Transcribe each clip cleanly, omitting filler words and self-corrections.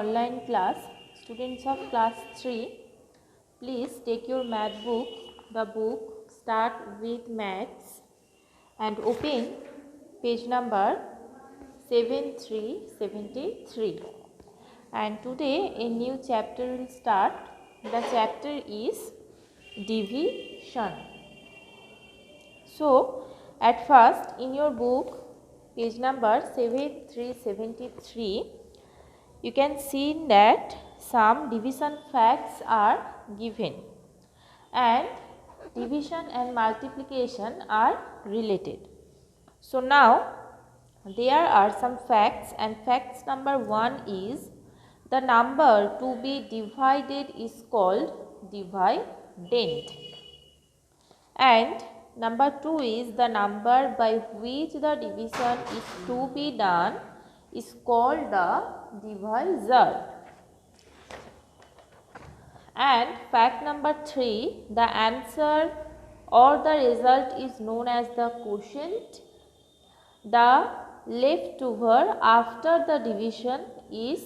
online class. Students of class 3, please take your math book, the book Start with Maths, and open page number 7373. And today a new chapter will start. The chapter is division. So at first in your book page number 7373, you can see that some division facts are given and division and multiplication are related. So now there are some facts, and facts number 1 is the number to be divided is called dividend, and number 2 is the number by which the division is to be done is called the divisor. And fact number 3, the answer or the result is known as the quotient. The leftover after the division is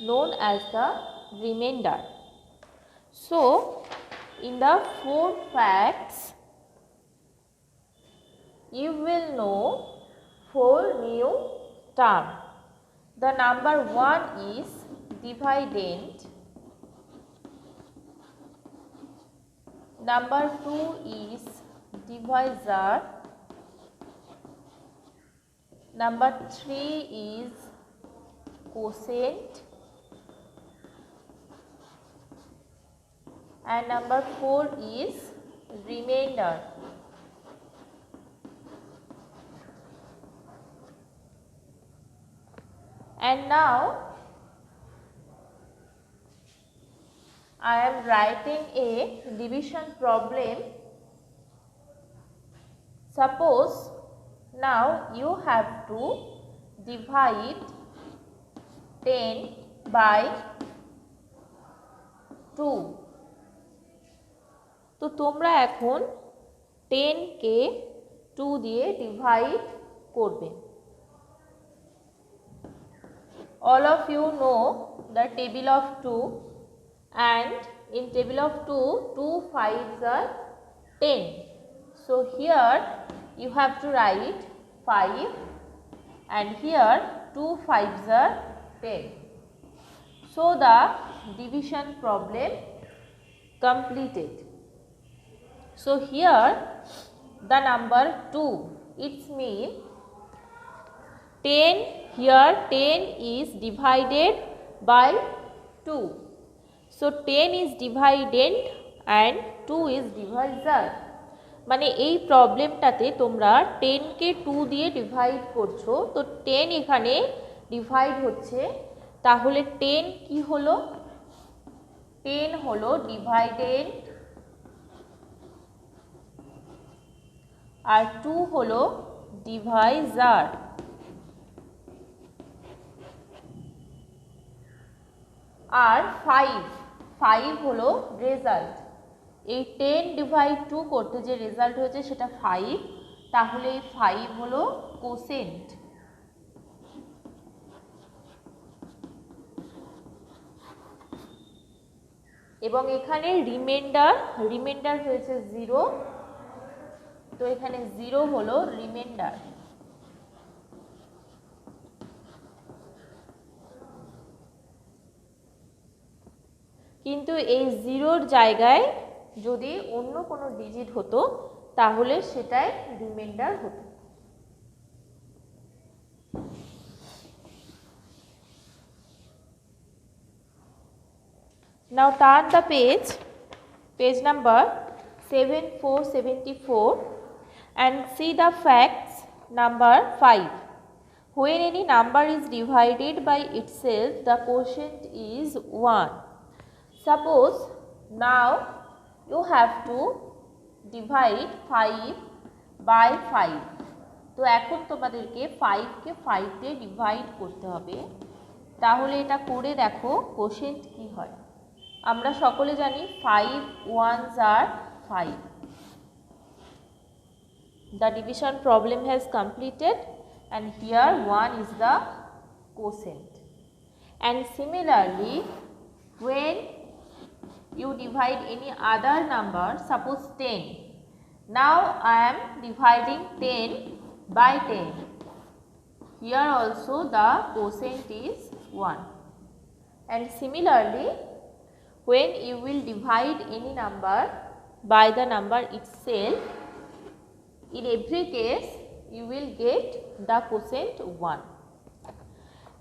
known as the remainder. So in the 4 facts you will know 4 new terms. The number 1 is dividend, number 2 is divisor, number 3 is quotient, and number 4 is remainder. And now I am writing a division problem. Suppose now you have to divide 10 by 2. তো তোমরা এখন 10 কে 2 দিয়ে divide করবে। All of you know the table of 2, and in table of 2, 2 5s are 10. So here you have to write 5, and here 2 5s are 10. So the division problem completed. So here the number 2, it's mean 10, here 10 is divided by 2. So 10 is dividend and 2 is divisor. মানে এই প্রবলেমটাতে তোমরা 10 কে 2 দিয়ে divide করছো, তো 10 এখানে divide হচ্ছে, তাহলে 10 কি হলো? 10 হলো ডিভাইডেড আর 2 হলো ডিভাইজার। আর 5 হলো রেজাল্ট। এই 10 ডিভাইড 2 করতে যে রেজাল্ট হয়েছে সেটা 5, তাহলে এই 5 হলো কোসেন্ট। এবং এখানে রিমাইন্ডার হয়েছে 0, তো এখানে 0 হলো রিমাইন্ডার। কিন্তু এই 0-র জায়গায় যদি অন্য কোনো ডিজিট হতো তাহলে সেটাই রিমাইন্ডার হতো। Now turn the page number 7474, and see the facts number 5. When any number is divided by itself, the quotient is 1. Suppose now you have to divide 5 by 5. তো এখন তোমাদেরকে 5 কে 5 দিয়ে ডিভাইড করতে হবে। তাহলে এটা করে দেখো কোশেন্ট কি হয়। আমরা সকলে জানি 5 1s are 5. The division problem has completed, and here 1 is the quotient. And similarly, when you divide any other number, suppose 10. Now I am dividing 10 by 10. Here also the quotient is 1. And similarly, when you will divide any number by the number itself, in every case you will get the quotient 1.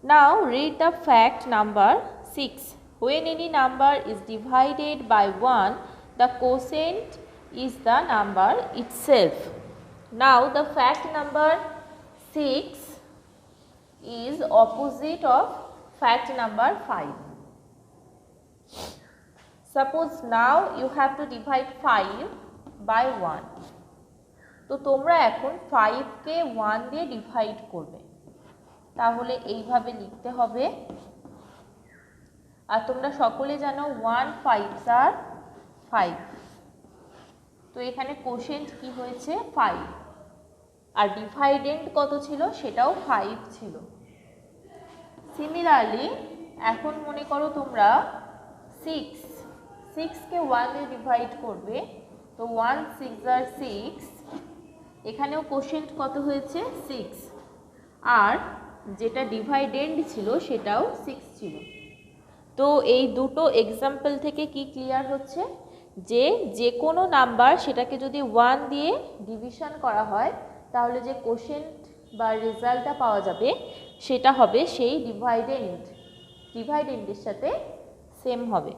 Now read the fact number 6. When any number is divided by 1, the quotient is the number itself. Now the fact number 6 is opposite of fact number 5. Suppose now you have to divide 5 by 1. তো তোমরা এখন 5 কে 1 দিয়ে divide করবে, তাহলে এইভাবে লিখতে হবে। আর তোমরা সকলে জানো 1 5s are 5, তো এখানে কোশেন্ট কি হয়েছে 5, আর ডিভাইডেন্ট কত ছিল সেটাও 5 ছিল। সিমিলারলি এখন মনে করো তোমরা 6 কে 1 দিয়ে ডিভাইড করবে, তো 1 6 are 6, এখানেও কোশেন্ট কত হয়েছে 6, আর যেটা ডিভাইডেন্ট ছিল সেটাও 6 ছিল। তো এই দুটো এক্সাম্পল থেকে কি ক্লিয়ার হচ্ছে যে যে কোনো নাম্বার সেটাকে যদি 1 দিয়ে ডিভিশন করা হয় তাহলে যে কোশেন্ট বা রেজাল্টটা পাওয়া যাবে সেটা হবে সেই ডিভাইডেন্টের সাথে সেম হবে।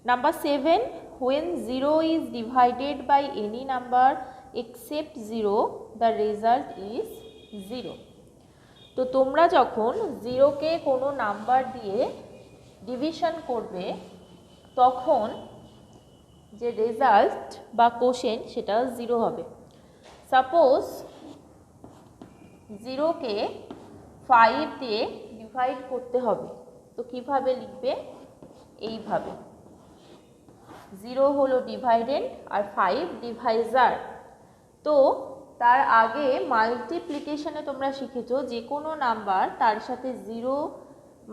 Number 7, when 0 is divided by any number except 0, the result is 0. তো তোমরা যখন 0 কে কোনো নাম্বার দিয়ে ডিভিশন করবে তখন যে রেজাল্ট বা কোশেন্ট সেটা 0 হবে। সাপোজ 0 কে 5 দিয়ে ডিভাইড করতে হবে, তো কিভাবে লিখবে, এইভাবে 0 হলো ডিভাইডেন্ট আর 5 ডিভাইজার। তো তার আগে মাল্টিপ্লিকেশনে তোমরা শিখেছো যে কোনো নাম্বার তার সাথে 0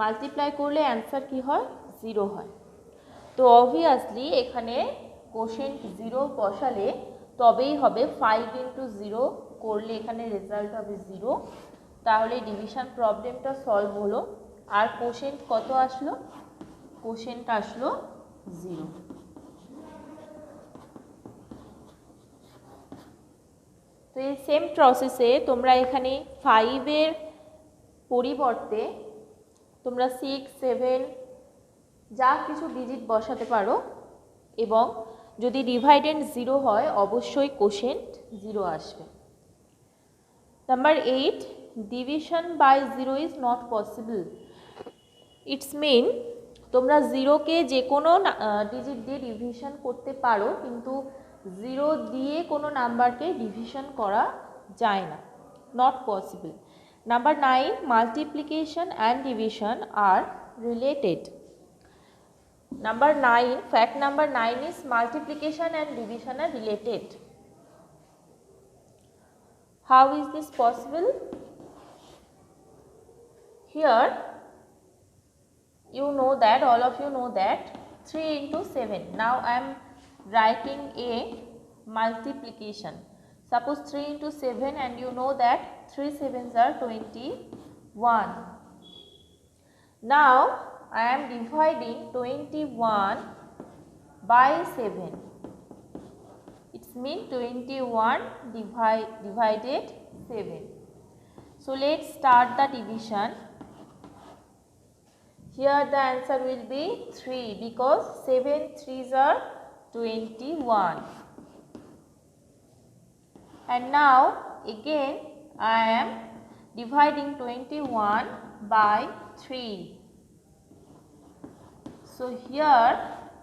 মাল্টিপ্লাই করলে অ্যান্সার কি হয়, 0 হয়। তো অবভিয়াসলি এখানে কোশেন্ট 0 বসালে তবেই হবে, 5 ইন্টু 0 করলে এখানে রেজাল্ট হবে 0, তাহলে ডিভিশন প্রবলেমটা সলভ হলো। আর কোশেন্ট কত আসলো, কোশেন্ট আসলো 0। তো এই সেম প্রসেসে তোমরা এখানে 5-এর পরিবর্তে তোমরা 6 7 যা কিছু ডিজিট বসাতে পারো, এবং যদি ডিভাইডেন্ট 0 হয় অবশ্যই কোশেন্ট 0 আসবে। Number 8, division by 0 is not possible. It's mean তোমরা 0 কে যে কোনো ডিজিট দিয়ে ডিভিশন করতে পারো, কিন্তু 0 দিয়ে কোনো নাম্বারকে ডিভিশন করা যায় না, not possible. Number 9, multiplication and division are related. Number 9, fact number 9 is multiplication and division are related. How is this possible? Here you know that, all of you know that 3 into 7. Now I am writing a multiplication. Suppose 3 into 7 and you know that 3 7s are 21. Now I am dividing 21 by 7. It means 21 divided 7. So let's start the division. Here the answer will be 3 because 7 3s are 21. And now again I am dividing 21 by 3. So here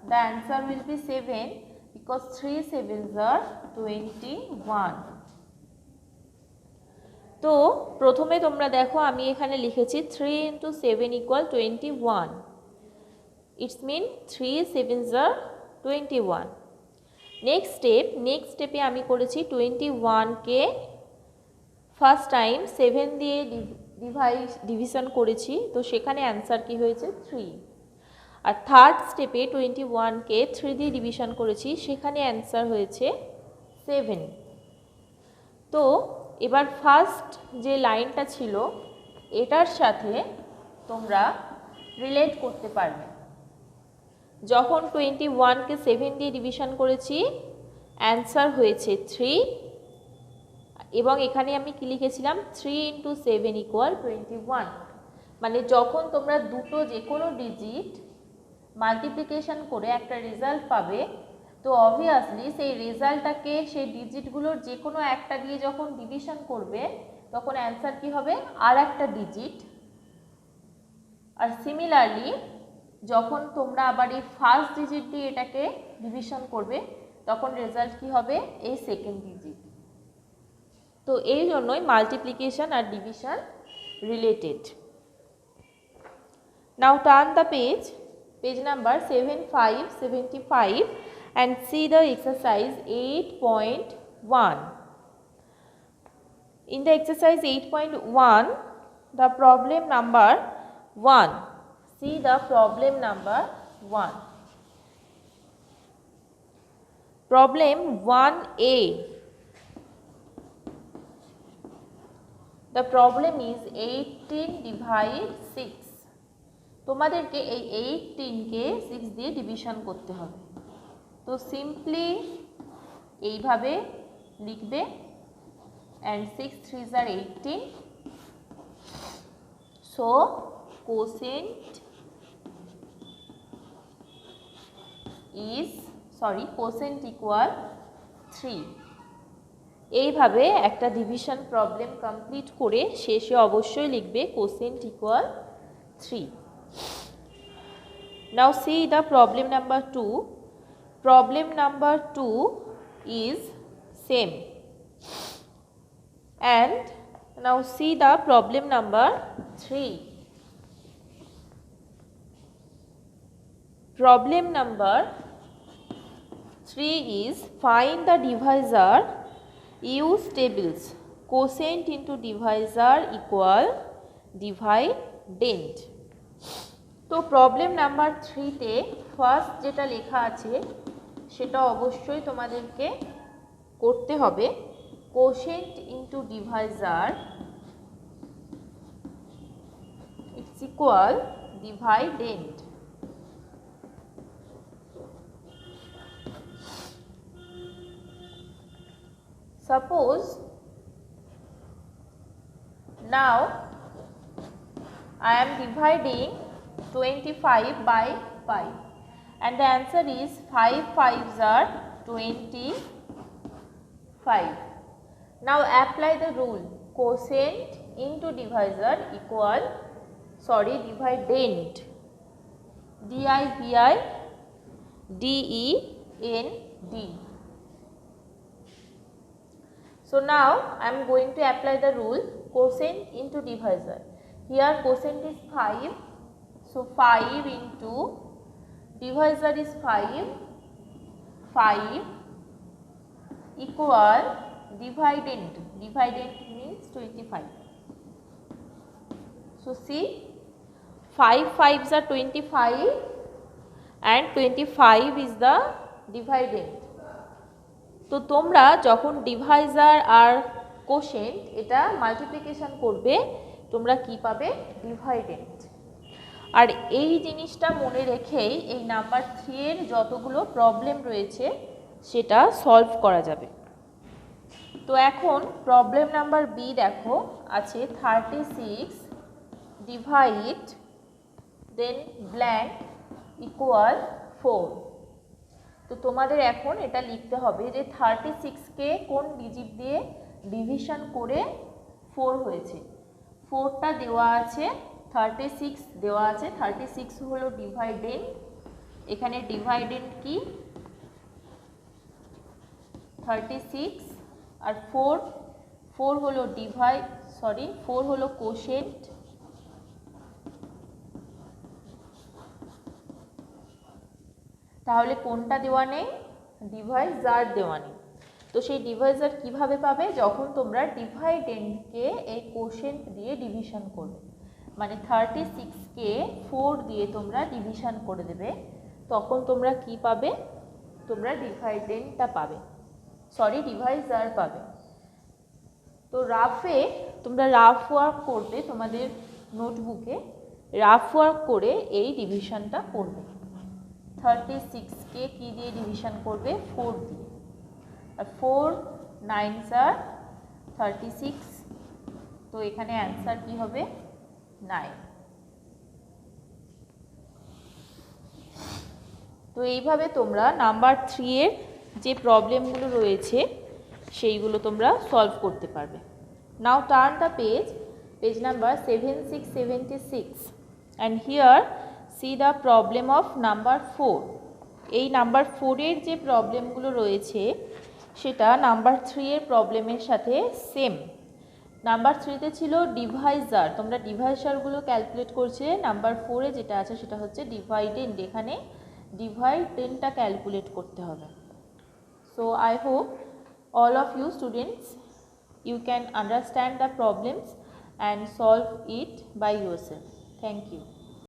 the answer will be 7 because 3 7s are 21. তো প্রথমে তোমরা দেখো আমি এখানে লিখেছি 3 into 7 equal 21. It means 3 7s are 21. Next স্টেপে আমি করেছি 21 কে ফার্স্ট টাইম 7 দিয়ে ডিভিশন করেছি, তো সেখানে অ্যান্সার কি হয়েছে 3। আর থার্ড স্টেপে 21কে 3 দিয়ে ডিভিশন করেছি, সেখানে অ্যান্সার হয়েছে 7। তো এবার ফার্স্ট যে লাইনটা ছিল এটার সাথে তোমরা রিলেট করতে পারবে। যখন 21কে 7 দিয়ে ডিভিশন করেছি অ্যান্সার হয়েছে 3, এবং এখানে আমি কি লিখেছিলাম 3 × 7 = 21। মানে যখন তোমরা দুটো যে কোনো ডিজিট মাল্টিপ্লিকেশন করে একটা রেজাল্ট পাবে, তো অবভিয়াসলি সেই রেজাল্টটাকে সেই ডিজিটগুলোর যে কোনো একটা দিয়ে যখন ডিভিশন করবে তখন অ্যান্সার কি হবে আর একটা ডিজিট। আর সিমিলারলি যখন তোমরা আবার এই ফার্স্ট ডিজিট দিয়ে এটাকে ডিভিশন করবে তখন রেজাল্ট কি হবে এই সেকেন্ড ডিজিট। তো এই জন্যই মাল্টিপ্লিকেশন আর division related. Now turn the page, page number 7575 and see the exercise 8.1. In the exercise 8.1, the problem number 1. See the problem number 1. Problem 1a. The problem is 18 divide 6. তোমাদেরকে এই 18কে 6 দিয়ে division করতে হবে। তো সিম্পলি এইভাবে লিখবে, and 6 3s are 18. So quotient equal 3. এইভাবে একটা ডিভিশন প্রবলেম কমপ্লিট করে শেষে অবশ্যই লিখবে quotient equal 3। Now see the problem number 2. Problem number 2 is same. And now see the problem number 3. Problem number 3 is find the divisor. Use tables. Quotient into divisor equal dividend. তো problem number 3তে first যেটা লেখা আছে সেটা অবশ্যই তোমাদেরকে করতে হবে, quotient into divisor it's equal dividend. Suppose now I am dividing 25 by 5 and the answer is 5 5s are 25. Now apply the rule, quotient into divisor equal dividend, D-I-V-I-D-E-N-D. So now I am going to apply the rule, quotient into divisor. Here quotient is 5, so 5 into divisor is 5 equal dividend means 25. So see 5 5s are 25 and 25 is the dividend. তো তোমরা যখন Deviser আর quotient এটা multiplication করবে তোমরা কি পাবে ডিভাইডেন্ট। আর এই জিনিসটা মনে রেখেই এই নাম্বার 3 এর যতগুলো প্রবলেম রয়েছে সেটা সলভ করা যাবে। তো এখন প্রবলেম নাম্বার বি দেখো আছে 36 ডিভাইড দেন ব্ল্যাঙ্ক ইকুয়াল 4। তো তোমাদের এখন এটা লিখতে হবে যে 36কে কোন ডিজিট দিয়ে ডিভিশন করে 4 হয়েছে। 4টা দেওয়া আছে, 36 দেওয়া আছে, 36 হলো ডিভাইডেন্ড। এখানে ডিভাইডেন্ড কি 36 আর 4 হলো ফোর হলো কোশেন্ট। তাহলে কোনটা দেওয়া নেই, ডিভাইজার দেওয়া নেই। তো সেই ডিভাইজার কিভাবে পাবে, যখন তোমরা ডিভাইডেন্ডকে এই কোশেন্ট দিয়ে ডিভিশন করবে, মানে 36কে 4 দিয়ে তোমরা ডিভিশন করে দেবে, তখন তোমরা কি পাবে, তোমরা ডিভাইডেন্ডটা পাবে, সরি ডিভাইজার পাবে। তো রাফে তোমরা রাফ ওয়ার্ক করবে, তোমাদের নোটবুকে রাফ ওয়ার্ক করে এই ডিভিশনটা করবে। 36কে কি দিয়ে ডিভিশন করবে, 4 দিয়ে, আর 4 9s are 36, তো এখানে অ্যান্সার কি হবে 9। তো এইভাবে তোমরা নাম্বার 3 এর যে প্রবলেমগুলো রয়েছে সেইগুলো তোমরা সলভ করতে পারবে। Now turn the page, page number 7676, and here see the problem of number 4। এই নাম্বার 4 এর যে প্রবলেমগুলো রয়েছে সেটা নাম্বার 3 এর প্রবলেমের সাথে সেম। নাম্বার 3তে ছিল ডিভাইজার, তোমরা ডিভাইজারগুলো ক্যালকুলেট করছে, নাম্বার 4-এ যেটা আছে সেটা হচ্ছে ডিভাইডেন্ড, এখানে ডিভাইডেন্ডটা ক্যালকুলেট করতে হবে। So I hope all of you students, you can understand the problems and solve it by yourself. Thank you.